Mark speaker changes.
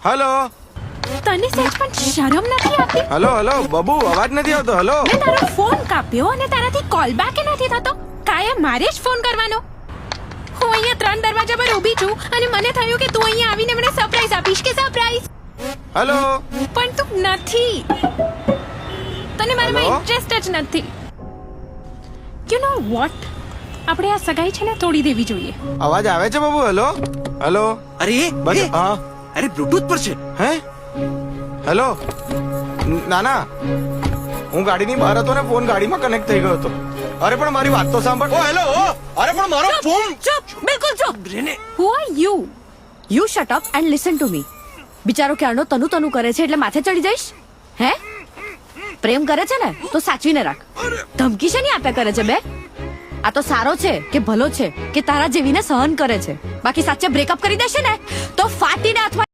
Speaker 1: Hello
Speaker 2: તને સહેજ પણ શરમ નથી આવતી?
Speaker 1: હેલો હેલો બબુ, અવાજ નથી આવતો. હેલો
Speaker 2: મેં તારો ફોન કાપ્યો અને તારાથી કોલ બેક નથી થતો. કાયમ મારે જ ફોન કરવાનો. હું અહીંયા 3 દરવાજા પર ઊભી છું અને મને થયું કે તું અહીંયા આવીને મને સરપ્રાઈઝ આપીશ કે સરપ્રાઈઝ.
Speaker 1: હેલો
Speaker 2: પણ તું નથી. તને મારામાં
Speaker 1: Hello?
Speaker 2: ઇન્ટરેસ્ટ જ નથી. યુ નો વોટ, આપણે આ સગાઈ છે ને તોડી દેવી જોઈએ.
Speaker 1: અવાજ આવે છે બબુ? હેલો હેલો
Speaker 3: અરે
Speaker 1: બસ હા
Speaker 3: અરે બ્લૂટૂથ પર છે.
Speaker 1: હે હેલો ના ના, હું ગાડીની બહાર હતો ને ફોન ગાડીમાં કનેક્ટ થઈ ગયો હતો. અરે પણ મારી વાત તો સાંભળ. ઓ હેલો અરે પણ મારો ફોન.
Speaker 2: ચૂપ, બિલકુલ ચૂપ.
Speaker 3: રેને
Speaker 2: Who are you?
Speaker 4: You shut up and listen to me. બિચારો ક્યારનો તનું તનું કરે છે એટલે માથે ચડી જઈશ? હે, પ્રેમ કરે છે ને તો સાચવીને રાખ. ધમકી છે ને આપ્યા કરે છે બે? આ તો સારો છે કે ભલો છે કે તારા જેવીને સહન કરે છે? બાકી સાચે બ્રેકઅપ કરી દેશે ને તો ફાટીને હાથમાં